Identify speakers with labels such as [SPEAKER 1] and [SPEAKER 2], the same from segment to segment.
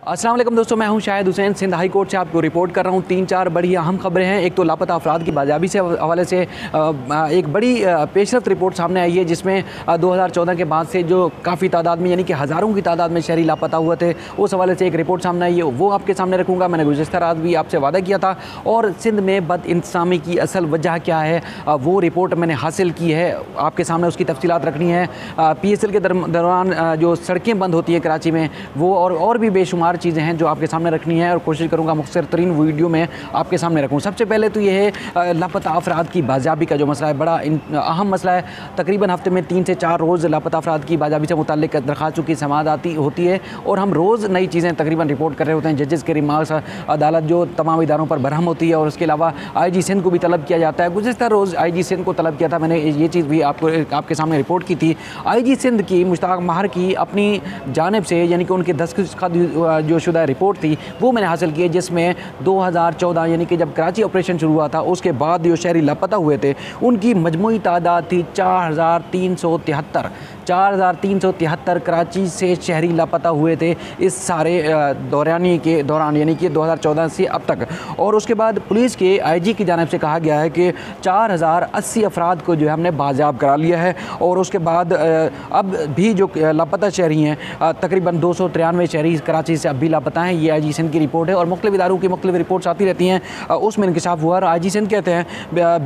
[SPEAKER 1] अस्सलाम वालेकुम दोस्तों, मैं हूं शाहिद हुसैन। सिंध हाई कोर्ट से आपको रिपोर्ट कर रहा हूं। 3-4 बड़ी अहम खबरें हैं। एक तो लापता अफराद की बाजाबी से हवाले से एक बड़ी पेशरफ्त रिपोर्ट सामने आई है, जिसमें 2014 के बाद से जो काफ़ी तादाद में यानी कि हज़ारों की तादाद में शहरी लापता हुए थे, उस हवाले से एक रिपोर्ट सामने आई है, वो आपके सामने रखूँगा। मैंने गुज़िश्ता रात भी आपसे वादा किया था। और सिंध में बदइंतज़ामी की असल वजह क्या है, वो रिपोर्ट मैंने हासिल की है, आपके सामने उसकी तफसीलात रखनी है। PSL के दौरान जो सड़कें बंद होती हैं कराची में, वो और भी बेशुमार चीज़ें हैं जो आपके सामने रखनी है, और कोशिश करूंगा मुख्तसर तरीन वीडियो में आपके सामने रखूं। सबसे पहले तो ये है लापता अफराद की बाजाबी का जो मसला है, बड़ा अहम मसला है। तकरीबन हफ्ते में 3 से 4 रोज़ लापता अफराद की बाजाबी से मुताल्लिक दरखास्तों की समाअत होती है, और हम रोज़ नई चीज़ें तकरीबन रिपोर्ट कर रहे होते हैं। जजेस के रिमार्क्स, अदालत जो तमाम इदारों पर बरहम होती है, और उसके अलावा IG सिंध को भी तलब किया जाता है। गुज़िश्ता रोज़ IG सिंध को तलब किया था मैंने, ये चीज़ भी आपके सामने रिपोर्ट की थी। IG सिंध की मुश्ताक महर की अपनी जानिब से, यानी कि उनके दस्तखत जो शुदा रिपोर्ट थी, वो मैंने हासिल की है, जिसमें 2014 यानी कि जब कराची ऑपरेशन शुरू हुआ था, उसके बाद जो शहरी लापता हुए थे, उनकी मजमूई तादाद थी 4,373 कराची से शहरी लापता हुए थे इस सारे दौरानी के दौरान, यानी कि 2014 से अब तक। और उसके बाद पुलिस के IG की जानिब से कहा गया है कि 4080 अफराद को जो है हमने बाजियाब करा लिया है। और उसके बाद अब भी जो लापता शहरी हैं, तकरीबन 293 शहरी कराची से अब भी लापता हैं। ये IG सिंध की रिपोर्ट है, और मुख्तलिफ इदारों की मुख्तलिफ रिपोर्ट्स आती रहती हैं, उसमें इंकशाफ हुआ। और IG सिंध कहते हैं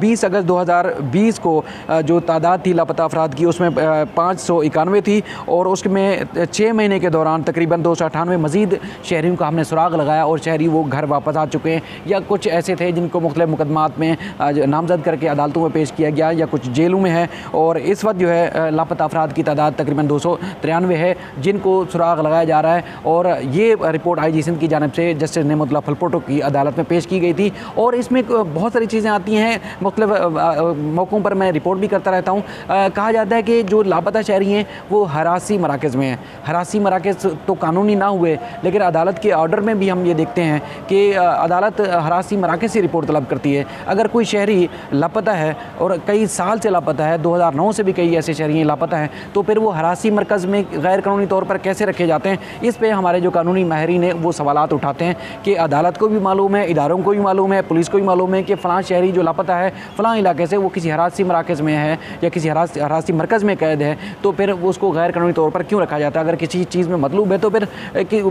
[SPEAKER 1] 20 अगस्त 2020 को जो तादाद थी लापता अफराद की, उसमें 591 थी, और उसमें 6 महीने के दौरान तकरीबन 298 मज़ीद शहरियों का हमने सुराग लगाया, और शहरी वो घर वापस आ चुके हैं, या कुछ ऐसे थे जिनको मुख्तलिफ मुकदमात में नामजद करके अदालतों में पेश किया गया, या कुछ जेलों में है। और इस वक्त जो है लापता अफराद की तादाद तकरीबन 293 है, जिनको सुराग लगाया जा रहा है। और ये रिपोर्ट IG सिंध की जानिब से जस्टिस नेमतुल्लाह फलपोटो की अदालत में पेश की गई थी। और इसमें बहुत सारी चीज़ें आती हैं, मुख्तलिफ मौक़ों पर मैं रिपोर्ट भी करता रहता हूँ। कहा जाता है कि जो लापता शहरी हैं वो हरासी मराकज़ में हैं। हरासी मराकज़ तो कानूनी ना हुए, लेकिन अदालत के ऑर्डर में भी हम ये देखते हैं कि अदालत हरासी मराकज़ से रिपोर्ट तलब करती है। अगर कोई शहरी लापता है और कई साल से लापता है, 2009 से भी कई ऐसे शहरी लापता हैं, तो फिर वो हरासी मरकज़ में गैर कानूनी तौर पर कैसे रखे जाते हैं। इस पर हमारे जो कानूनी माहिरीन हैं वो सवालात उठाते हैं कि अदालत को भी मालूम है, इदारों को भी मालूम है, पुलिस को भी मालूम है कि फ़लाँ शहरी जो लापता है फ़लाँ इलाके से, वो किसी हरासी मराकज़ में है या किसी हरासी मरकज़ में कैद है, तो फिर उसको गैर कानूनी तौर पर क्यों रखा जाता है। अगर किसी चीज़ में मतलूब है तो फिर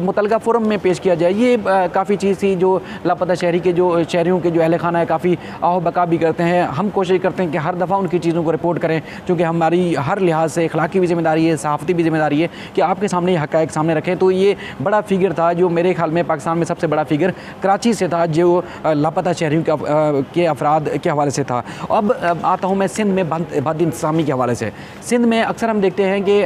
[SPEAKER 1] मुतलका फोरम में पेश किया जाए। ये काफ़ी चीज़ थी जो लापता शहरी के जो शहरियों के जो अहल खाना है काफ़ी आओ बका भी करते हैं। हम कोशिश करते हैं कि हर दफ़ा उनकी चीज़ों को रिपोर्ट करें, क्योंकि हमारी हर लिहाज से अखलाकी भी जिम्मेदारी है, सहाफ़ती भी जिम्मेदारी है कि आपके सामने ये हक़ाइक़ सामने रखें। तो ये बड़ा फिगर था जो मेरे ख्याल में पाकिस्तान में सबसे बड़ा फिगर कराची से था, जो लापता शहरियों के अफराद के हवाले से था। अब आता हूँ मैं सिंध में बदइंतज़ामी के हवाले से। सिंध में अक्सर हम देखते हैं कि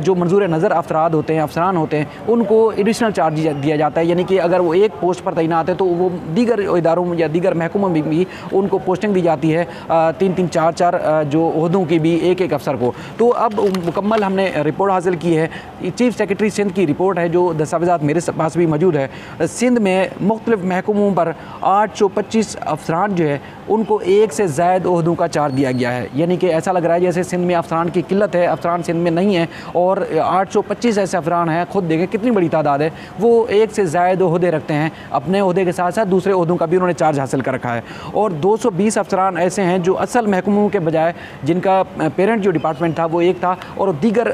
[SPEAKER 1] जो मंजूर नज़र अफराद होते हैं, अफसरान होते हैं, उनको एडिशनल चार्ज दिया जाता है, यानी कि अगर वो एक पोस्ट पर तैनात है तो वो दीगर इदारों या दीगर महकमों में भी उनको पोस्टिंग दी जाती है, 3-3, 4-4 जो ओहदों की भी एक एक अफसर को। तो अब मुकम्मल हमने रिपोर्ट हासिल की है, चीफ सेक्रेटरी सिंध की रिपोर्ट है, जो दस्तावेज़ात मेरे पास भी मौजूद है। सिंध में मुख्तलिफ महकमों पर 825 अफसरान जो है उनको एक से ज़ायद ओहदों का चार्ज दिया गया है। यानी कि ऐसा लग रहा है जैसे सिंध में अफसरान की किल्लत है, अफसरान सिंध में नहीं है, और 825 ऐसे अफसरान हैं, खुद देखें कितनी बड़ी तादाद है, वो एक से ज़ायद ओहदे रखते हैं, अपने ओहदे के साथ साथ दूसरे ओहदों का भी उन्होंने चार्ज हासिल कर रखा है। और 220 अफसरान ऐसे हैं जो असल महकमों के बजाय, जिनका पेरेंट जो डिपार्टमेंट था वो एक था, और दीगर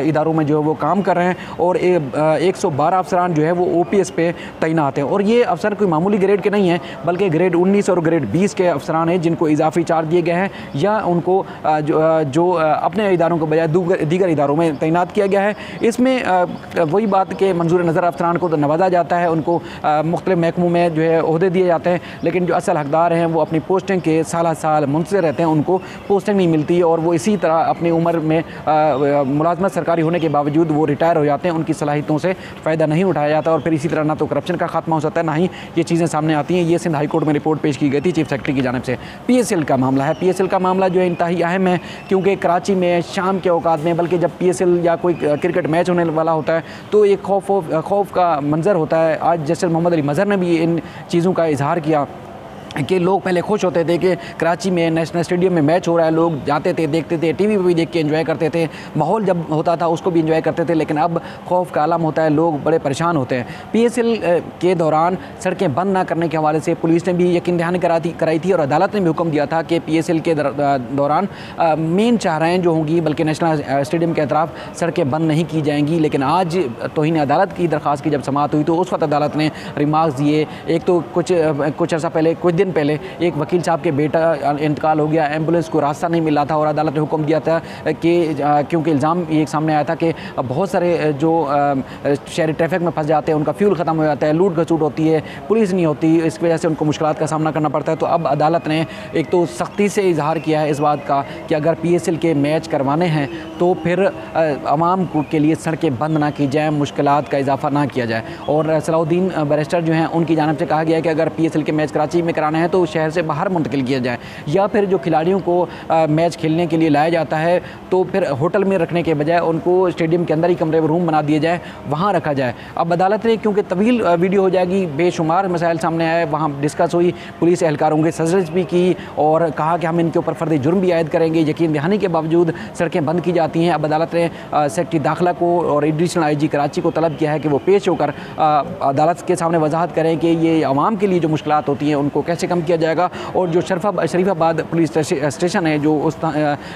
[SPEAKER 1] इदारों में जो है वो काम कर रहे हैं। और 112 अफसरान जो है वो OPS पे तैनात हैं। और ये अफसर कोई मामूली ग्रेड के नहीं हैं, बल्कि ग्रेड 19 और ग्रेड 20 के अफसरान हैं, जिनको इजाफी चार्ज दिए गए हैं, या उनको जो अपने इदारों के बजाय दीगर इदारों में तैनात किया गया है। इसमें वही बात कि मंजूर नज़र अफसरान को तो नवाजा जाता है, उनको मुख्तलिफ महकमों में जो है ओहदे दिए जाते हैं, लेकिन जो असल हकदार हैं वो अपनी पोस्टिंग के साल मुंतज़िर रहते हैं, उनको पोस्टिंग नहीं मिलती, और वो इसी तरह अपनी उम्र में मुलाजमत सरकारी होने के बावजूद वो रिटायर हो जाते हैं, उनकी सलाहियतों से फ़ायदा नहीं उठाया जाता, और फिर इसी तरह ना तो करप्शन का खात्मा हो सकता है, ना ही ये चीज़ें सामने आती हैं। ये सिंध हाई कोर्ट में रिपोर्ट पेश की गई थी चीफ सेक्रेटरी की जानिब से। PSL का मामला है। PSL का मामला जो है इंतहाई अहम है, क्योंकि कराची में शाम के औकात में, बल्कि जब PSL या कोई क्रिकेट मैच होने वाला होता है तो एक खौफ का मंजर होता है। आज जस्टिस मोहम्मद अली मज़हर ने भी इन चीज़ों का इजहार किया कि लोग पहले खुश होते थे कि कराची में नेशनल स्टेडियम में मैच हो रहा है, लोग जाते थे, देखते थे, टीवी पे भी देख के एंजॉय करते थे, माहौल जब होता था उसको भी एंजॉय करते थे। लेकिन अब खौफ का आलम होता है, लोग बड़े परेशान होते हैं। PSL के दौरान सड़कें बंद ना करने के हवाले से पुलिस ने भी यकीन दहानी कराई थी और अदालत ने भी हुक्म दिया था कि PSL के दौरान मेन चाहराएँ जो होंगी बल्कि नेशनल स्टेडियम के अतराफ़ सड़कें बंद नहीं की जाएंगी। लेकिन आज तौहीन अदालत की दरख्वास्त की जब समाअत हुई तो उस वक्त अदालत ने रिमार्क्स दिए। एक तो कुछ अर्सा पहले, कुछ दिन पहले एक वकील साहब के बेटा इंतकाल हो गया, एम्बुलेंस को रास्ता नहीं मिला था और अदालत ने हुक्म दिया था कि क्योंकि इल्ज़ाम ये सामने आया था कि बहुत सारे जो शहरी ट्रैफिक में फंस जाते हैं, उनका फ्यूल ख़त्म हो जाता है, लूट खसूट होती है, पुलिस नहीं होती, इस वजह से उनको मुश्किलात का सामना करना पड़ता है। तो अब अदालत ने एक तो सख्ती से इजहार किया है इस बात का कि अगर PSL के मैच करवाने हैं तो फिर आवाम के लिए सड़कें बंद ना की जाए, मुश्किलात का इजाफा ना किया जाए। और सलाउद्दीन बैरिस्टर जो हैं उनकी जानिब से कहा गया है कि अगर PSL के मैच कराची में कराने हैं तो शहर से बाहर मुंतकिल किया जाए, या फिर जो खिलाड़ियों को मैच खेलने के लिए लाया जाता है तो फिर होटल में रखने के बजाय उनको स्टेडियम के अंदर ही कमरे में रूम बना दिए जाए, वहाँ रखा जाए। अब अदालत ने, क्योंकि तवील वीडियो हो जाएगी, बेशुमार मसाइल सामने आए, वहाँ डिस्कस हुई, पुलिस एहलकारों के सजर्स भी की और कहा कि हम इनके ऊपर फर्द जुर्म भी आयद करेंगे। यकीन दहानी के बावजूद सड़कें बंद की जाती हैं। अब अदालत ने सेक्रेटरी दाखिला को और एडिशनल IG कराची को तलब किया है कि वो पेश होकर अदालत के सामने वजाहत करें कि ये आवाम के लिए जो मुश्किलात होती हैं उनको कैसे कम किया जाएगा। और जो शरीफाबाद पुलिस स्टेशन है जो उस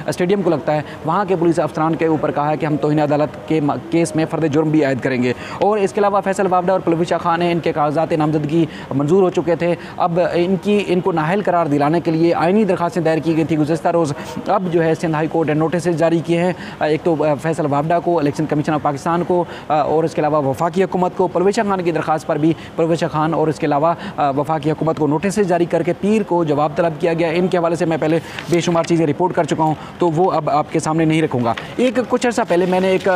[SPEAKER 1] स्टेडियम को लगता है, वहाँ के पुलिस अफसरान के ऊपर कहा है कि हम तौहीन अदालत के केस में फ़र्द जुर्म भी आयद करेंगे। और इसके अलावा फैसल वावडा और पलविशा खान हैं, इनके कागजात नामजदगी मंजूर हो चुके थे। अब इनको नाहल करार दिलाने के लिए आइनी दरखास्तें दायर की गई थी गुज़श्ता रोज़। अब जो है सिंध हाई कोर्ट ने नोटिस जारी किए हैं, एक तो फैसल वावडा को, इलेक्शन कमीशन ऑफ पाकिस्तान को, और इसके अलावा वफाकी हुकूमत को। पलविशा खान की दरख्वास्त पर भी पलविशा खान और इसके अलावा वफाकी हुकूमत को नोटिस जारी करके पीर को जवाब तलब किया गया। इनके हवाले से मैं पहले बेशुमार चीज़ें रिपोर्ट कर चुका हूँ तो वो अब आपके सामने नहीं रखूँगा। कुछ अर्सा पहले मैंने एक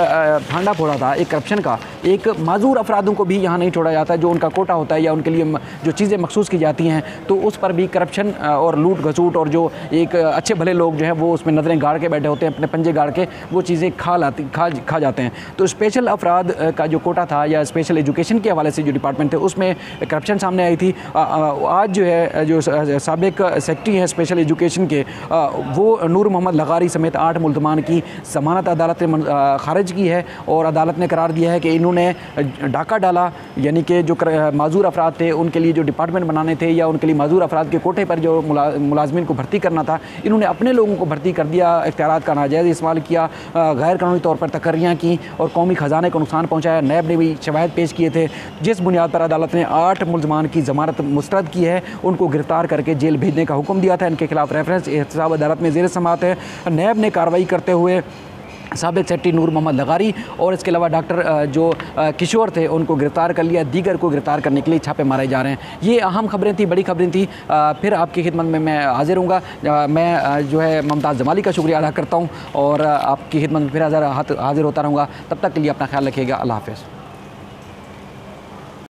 [SPEAKER 1] फांडा फोड़ा था एक करप्शन का। एक माजूर अफरादों को भी यहाँ नहीं छोड़ा जाता, जो उनका कोटा होता है या उनके लिए जो चीज़ें मखसूस की जाती हैं तो उस पर भी करप्शन और लूट घसूट, और जो एक अच्छे भले लोग जो हैं वो उसमें नज़रें गाड़ के बैठे होते हैं, अपने पंजे गाड़ के वो चीज़ें खा जाते हैं। तो स्पेशल अफराद का जो कोटा था या स्पेशल एजुकेशन के हवाले से जो डिपार्टमेंट थे उसमें करप्शन सामने आई थी। आज जो है जो साबिक सेक्रेटरी हैं स्पेशल एजुकेशन के, वो नूर मोहम्मद लगारी समेत 8 मुल्ज़मान की ज़मानत अदालत ने खारिज की है और अदालत ने करार दिया है कि इन्होंने डाका डाला, यानी कि जो माजूर अफराद थे उनके लिए जो डिपार्टमेंट बनाने थे या उनके लिए माजूर अफराद के कोटे पर जो मुलाजमीन को भर्ती करना था, इन्होंने अपने लोगों को भर्ती कर दिया, इख्तियारात का नाजायज़ इस्तेमाल किया, गैर कानूनी तौर पर तकर्रियाँ की और कौमी ख़जाने को नुकसान पहुँचाया। नैब ने भी शवाहिद पेश किए थे, जिस बुनियाद पर अदालत ने 8 मुल्ज़मान की ज़मानत मुस्तरद की है, उनको गिरफ्तार करके जेल भेजने का हुक्म दिया था। इनके खिलाफ रेफरेंस एहतसाब अदालत में ज़ेर समाअत है। नैब ने कार्रवाई करते हुए साबिक सेक्रेटरी नूर मोहम्मद लगारी और इसके अलावा डॉक्टर जो किशोर थे उनको गिरफ़्तार कर लिया, दीगर को गिरफ़्तार करने के लिए छापे मारे जा रहे हैं। ये अहम खबरें थी, बड़ी खबरें थी। फिर आपकी खिदमत में मैं हाजिर हूँगा। मैं जो है मुमताज़ जमाली का शुक्रिया अदा करता हूँ और आपकी खिदमत में फिर हाजिर होता रहूँगा। तब तक के लिए अपना ख्याल रखिएगा। अल्लाह हाफ़िज़।